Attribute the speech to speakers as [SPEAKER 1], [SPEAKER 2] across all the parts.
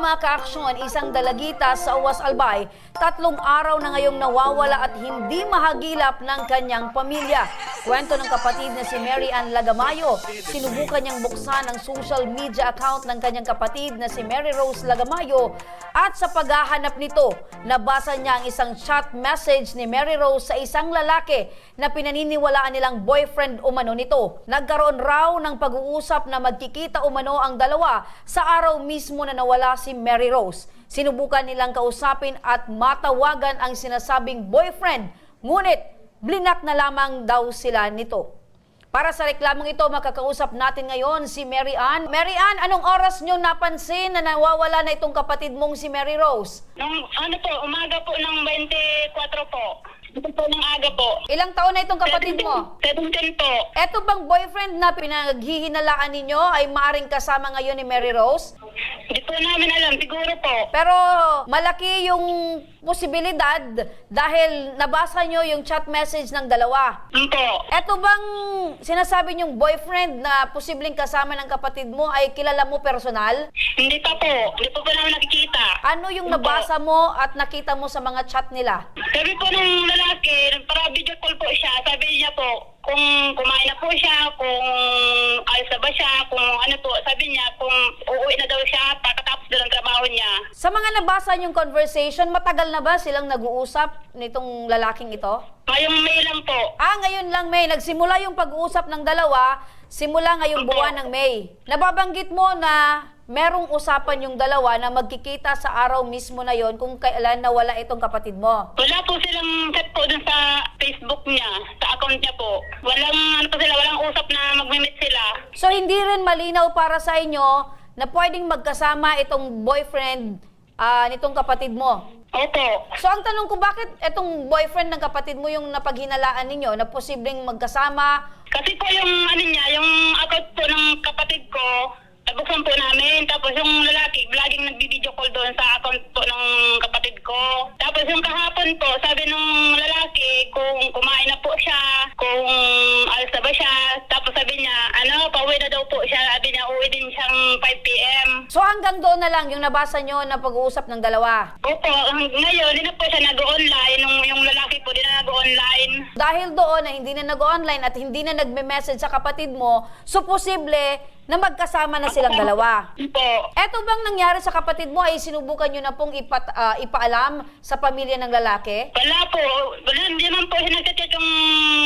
[SPEAKER 1] mga kaaksyon, isang dalagita sa Uwas Albay, 3 araw na ngayong nawawala at hindi mahagilap ng kanyang pamilya. Kwento ng kapatid na si Mary Ann Lagamayo, sinubukan niyang buksan ang social media account ng kanyang kapatid na si Mary Rose Lagamayo at sa paghahanap nito, nabasa niya ang isang chat message ni Mary Rose sa isang lalaki na pinaniniwalaan nilang boyfriend umano nito. Nagkaroon raw ng pag-uusap na magkikita umano ang dalawa sa araw mismo na nawala si Mary Rose. Sinubukan nilang kausapin at matawagan ang sinasabing boyfriend, ngunit blinak na lamang daw sila nito. Para sa reklamong ito, makakausap natin ngayon si Mary Ann. Mary Ann, anong oras nyo napansin na nawawala na itong kapatid mong si Mary Rose?
[SPEAKER 2] Umaga po ng 24 po. Ito po ng aga po.
[SPEAKER 1] Ilang taon na itong kapatid mo?
[SPEAKER 2] 17 po.
[SPEAKER 1] Eto bang boyfriend na pinaghihinalaan ninyo ay maaring kasama ngayon ni Mary Rose?
[SPEAKER 2] Hindi po namin alam, siguro po.
[SPEAKER 1] Pero malaki yung posibilidad dahil nabasa nyo yung chat message ng dalawa.
[SPEAKER 2] Po.
[SPEAKER 1] Eto bang sinasabi nyong boyfriend na posibleng kasama ng kapatid mo ay kilala mo personal?
[SPEAKER 2] Hindi pa po. Hindi po namin nakikita.
[SPEAKER 1] Ano yung nabasa mo at nakita mo sa mga chat nila?
[SPEAKER 2] Sabi po ng lalaki, para video call po siya, sabi niya po, kung kumain na po siya, kung ayos na ba siya, kung ano po, sabi niya, kung uuwi na daw siya, pagkatapos na ng trabaho niya.
[SPEAKER 1] Sa mga nabasa nyong conversation, matagal na ba silang nag-uusap nitong lalaking ito?
[SPEAKER 2] Ngayong May lang po.
[SPEAKER 1] Ngayon lang May. Nagsimula yung pag-uusap ng dalawa, simula ngayong buwan ng May. Nababanggit mo na merong usapan yung dalawa na magkikita sa araw mismo na yon kung kailan nawala itong kapatid mo.
[SPEAKER 2] Wala po silang chat po dun sa Facebook niya, sa account niya po. Walang usap na magme-meet sila.
[SPEAKER 1] So hindi rin malinaw para sa inyo na pwedeng magkasama itong boyfriend nitong kapatid mo.
[SPEAKER 2] Opo.
[SPEAKER 1] So ang tanong ko, bakit itong boyfriend ng kapatid mo yung napaghinalaan ninyo na posibleng magkasama?
[SPEAKER 2] Kasi po yung yung account po ng kapatid ko, nabuksan po namin. Tapos yung lalaki, laging nagbi-video call doon sa account po ng kapatid ko. Tapos yung kahapon po, sabi nung lalaki kung kumain na po siya, kung alas na ba siya. Tapos sabi niya, pauwi na daw po siya. Sabi niya, uwi din siyang 5 p.m.
[SPEAKER 1] So hanggang doon na lang yung nabasa nyo na pag-uusap ng dalawa?
[SPEAKER 2] Opo, ngayon, di na po siya nag-online. Yung lalaki po, di na nag-online.
[SPEAKER 1] Dahil doon na hindi na nag-online at hindi na nagme-message sa kapatid mo, so posible na magkasama na silang dalawa.
[SPEAKER 2] Po.
[SPEAKER 1] Eto bang nangyari sa kapatid mo ay sinubukan nyo na pong ipaalam sa pamilya ng lalaki?
[SPEAKER 2] Wala po. Hindi naman po siya nagchat yung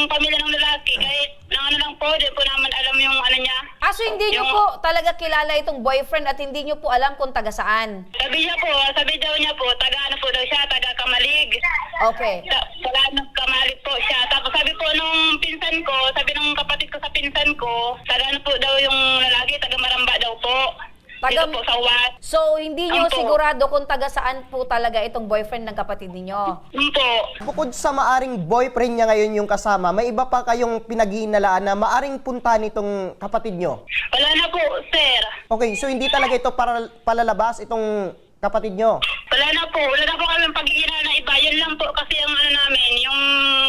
[SPEAKER 2] pamilya ng lalaki. Kahit lang po, di po naman alam yung niya.
[SPEAKER 1] So hindi nyo po talaga kilala itong boyfriend at hindi nyo po alam kung taga saan?
[SPEAKER 2] Sabi daw niya po, taga po daw siya, taga Kamalig.
[SPEAKER 1] Okay.
[SPEAKER 2] Taga Kamalig po siya. Tapos sabi po nung pinsan ko, sabi nung kapatid ko sa pinsan ko, taga po daw yung lalaki, taga Maramba daw po. Dito po sa Uwas.
[SPEAKER 1] So hindi nyo
[SPEAKER 2] Opo.
[SPEAKER 1] sigurado kung taga saan po talaga itong boyfriend ng kapatid ninyo?
[SPEAKER 2] Po.
[SPEAKER 3] Bukod sa maaring boyfriend niya ngayon yung kasama, may iba pa kayong pinaghihinalaan na maaring punta nitong kapatid nyo?
[SPEAKER 2] Wala na po, sir.
[SPEAKER 3] Okay, so hindi talaga ito para palalabas itong kapatid nyo?
[SPEAKER 2] Wala na po kami pag-iinala na iba. Yun lang po kasi yung namin, yung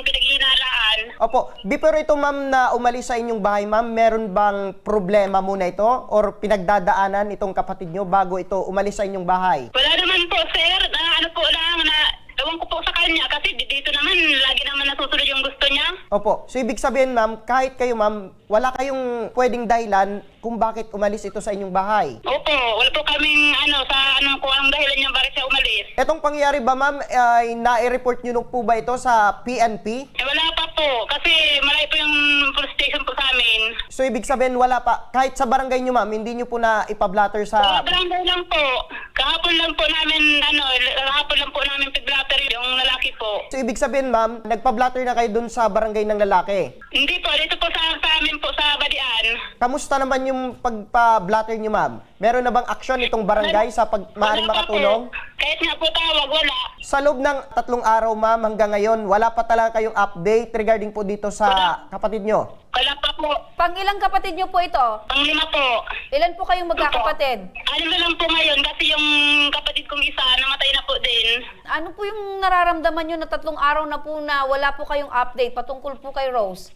[SPEAKER 2] pinag-iinalaan.
[SPEAKER 3] Opo, before ito ma'am na umalis sa inyong bahay ma'am, meron bang problema muna ito or pinagdadaanan itong kapatid nyo bago ito umalis sa inyong bahay?
[SPEAKER 2] Wala naman po, sir. Ewan ko po sa kanya kasi dito naman, lagi naman nasusunod yung gusto niya.
[SPEAKER 3] Opo, so ibig sabihin ma'am, kahit kayo ma'am, wala kayong pwedeng dahilan kung bakit umalis ito sa inyong bahay.
[SPEAKER 2] Opo, wala po kaming kung anong dahilan niya bakit siya umalis.
[SPEAKER 3] Etong pangyayari ba ma'am, ay na-report nyo po ba ito sa PNP?
[SPEAKER 2] Wala pa po, kasi malayo po yung police station po sa amin.
[SPEAKER 3] So ibig sabihin wala pa, kahit sa barangay nyo ma'am, hindi nyo po na ipablatter sa...
[SPEAKER 2] Barangay lang po. Kahapon lang po namin pig-blatter yung lalaki po.
[SPEAKER 3] So ibig sabihin ma'am, nagpa-blatter na kayo dun sa barangay ng lalaki.
[SPEAKER 2] Hindi po, dito po sa amin po sa Badian.
[SPEAKER 3] Kamusta naman yung pagpa-blatter nyo ma'am? Meron na bang aksyon itong barangay sa maaring
[SPEAKER 2] Wala pa
[SPEAKER 3] makatulong?
[SPEAKER 2] po. Kahit nga po tawag, wala.
[SPEAKER 3] Sa loob ng 3 araw ma'am hanggang ngayon, wala pa talaga kayong update regarding po dito sa kapatid nyo?
[SPEAKER 2] Wala pa po.
[SPEAKER 1] Pang ilang kapatid nyo po ito?
[SPEAKER 2] Ang 5 po.
[SPEAKER 1] Ilan po kayong magkakapatid?
[SPEAKER 2] 6 na lang po ngayon kasi yung kapatid kong isa namatay na po din.
[SPEAKER 1] Ano po yung nararamdaman nyo na 3 araw na po na wala po kayong update patungkol po kay Rose?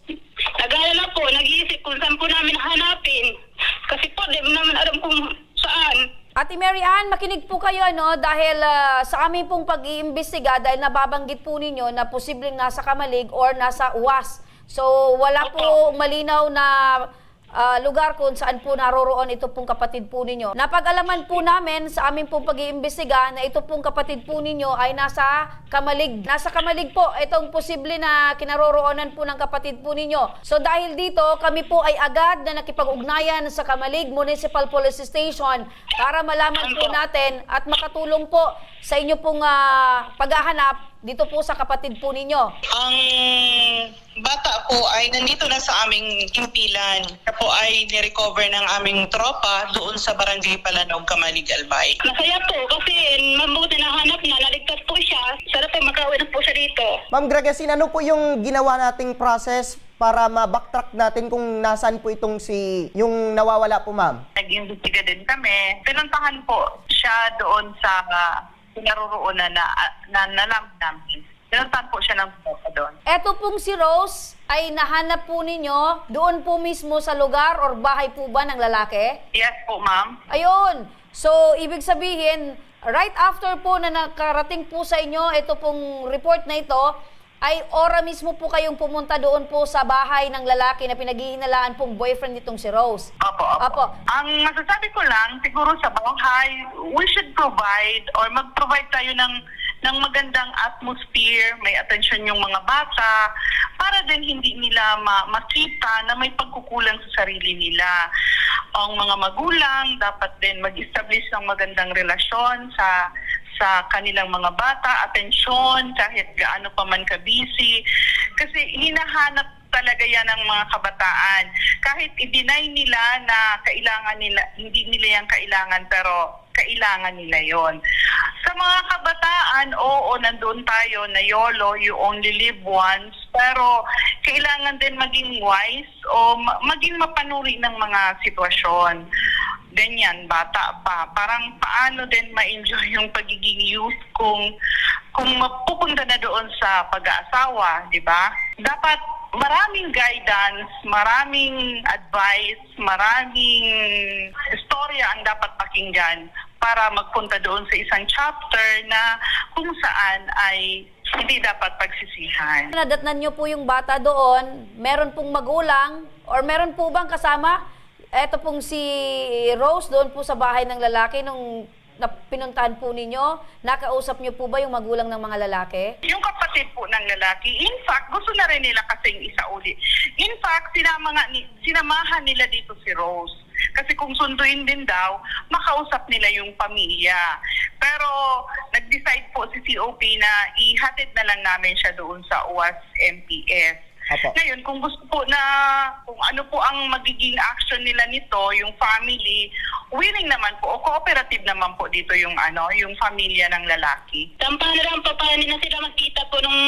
[SPEAKER 2] Nag-aalala po, nag-iisip kung saan po namin hanapin. Kasi po, di naman alam kung saan.
[SPEAKER 1] Ate Mary Ann, makinig po kayo dahil sa aming pong pag-iimbestiga dahil nababanggit po ninyo na posibleng nasa Kamalig or nasa UWAS. So wala po malinaw na lugar kung saan po naroroon ito pong kapatid po ninyo. Napag-alaman po namin sa aming pong pag-iimbestiga na ito pong kapatid po ninyo ay nasa Kamalig. Nasa Kamalig po itong posible na kinaroroonan po ng kapatid po ninyo. So dahil dito, kami po ay agad na nakipag-ugnayan sa Kamalig Municipal Police Station para malaman po natin at makatulong po sa inyo pong paghahanap dito po sa kapatid po ninyo.
[SPEAKER 4] Ang bata po ay nandito na sa aming himpilan. Siya po ay nirecover ng aming tropa doon sa Barangay Palanog, Kamalig, Albay.
[SPEAKER 2] Masaya po kasi mabuti na hanap niya, naligtas po siya. Sarap po makauwi na po siya dito.
[SPEAKER 3] Ma'am Gregasin, ano po yung ginawa nating process para ma-backtrack natin kung nasaan po itong yung nawawala po, ma'am?
[SPEAKER 4] Nag-imbestiga din kami. Pinuntahan po siya doon sa naroroonan na nalam namin. Pinuntahan po siya ng tropa doon.
[SPEAKER 1] Eto pong si Rose ay nahanap po ninyo doon po mismo sa lugar or bahay po ba ng lalaki?
[SPEAKER 4] Yes po, ma'am.
[SPEAKER 1] Ayun. So, ibig sabihin, right after po na nakarating po sa inyo ito pong report na ito, ay ora mismo po kayong pumunta doon po sa bahay ng lalaki na pinaghihinalaan pong boyfriend nitong si Rose.
[SPEAKER 4] Opo. Ang masasabi ko lang, siguro sa bahay, we should provide or mag-provide tayo ng magandang atmosphere, may attention yung mga bata, para din hindi nila makita na may pagkukulang sa sarili nila. Ang mga magulang dapat din mag-establish ng magandang relasyon sa kanilang mga bata, atensyon, kahit gaano pa man ka-busy. Kasi hinahanap talaga yan ng mga kabataan. Kahit i-deny nila na kailangan nila, hindi nila yan kailangan, pero kailangan nila yon. Sa mga kabataan, oo, nandun tayo na YOLO, you only live once, pero kailangan din maging wise o maging mapanuri ng mga sitwasyon. Ganyan, bata pa. Parang paano din ma-enjoy yung pagiging youth kung mapupunta na doon sa pag-aasawa, di ba? Dapat maraming guidance, maraming advice, maraming istorya ang dapat pakinggan para magpunta doon sa isang chapter na kung saan ay hindi dapat pagsisihan.
[SPEAKER 1] Nadatnan nyo po yung bata doon, meron pong magulang or meron po bang kasama? Eto pong si Rose doon po sa bahay ng lalaki nung pinuntahan po ninyo, nakausap niyo po ba yung magulang ng mga lalaki?
[SPEAKER 4] Yung kapatid po ng lalaki, in fact, gusto na rin nila kasing isauli. In fact, sinamahan nila dito si Rose. Kasi kung sunduin din daw, makausap nila yung pamilya. Pero nag-decide po si COP na ihatid na lang namin siya doon sa UWAS MPS.
[SPEAKER 3] Apo.
[SPEAKER 4] Ngayon, kung gusto po na, kung ano po ang magiging action nila nito, yung family, willing naman po, o cooperative naman po dito yung yung pamilya ng lalaki.
[SPEAKER 2] Tampa na lang pa paano na sila magkita po nung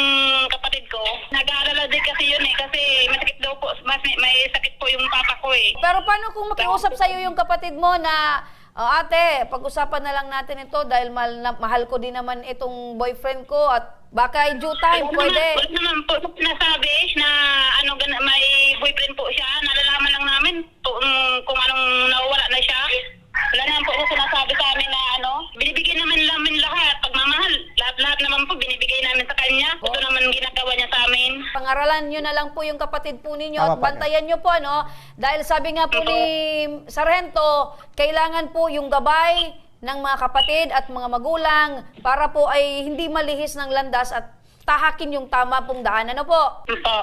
[SPEAKER 2] kapatid ko. Nag-aalala din kasi yun kasi masakit daw po, may sakit po yung papa ko eh.
[SPEAKER 1] Pero paano kung makiusap sa'yo yung kapatid mo na, ate, pag-usapan na lang natin ito dahil mahal ko din naman itong boyfriend ko at baka in due time, pwede.
[SPEAKER 2] Wala naman po nasabi na may boyfriend po siya. Nalalaman lang namin kung anong nawawala na siya. Wala naman po sinasabi sa amin na binibigay namin lahat. Pagmamahal, lahat naman po binibigay namin sa kanya. Ito naman ginagawa niya sa amin.
[SPEAKER 1] Pangaralan nyo na lang po yung kapatid po ninyo
[SPEAKER 3] Tama
[SPEAKER 1] at
[SPEAKER 3] pa,
[SPEAKER 1] bantayan nyo po, dahil sabi nga po ni Sargento, kailangan po yung gabay ng mga kapatid at mga magulang para po ay hindi malihis ng landas at tahakin yung tama pong daan. Ano po?
[SPEAKER 2] Opo.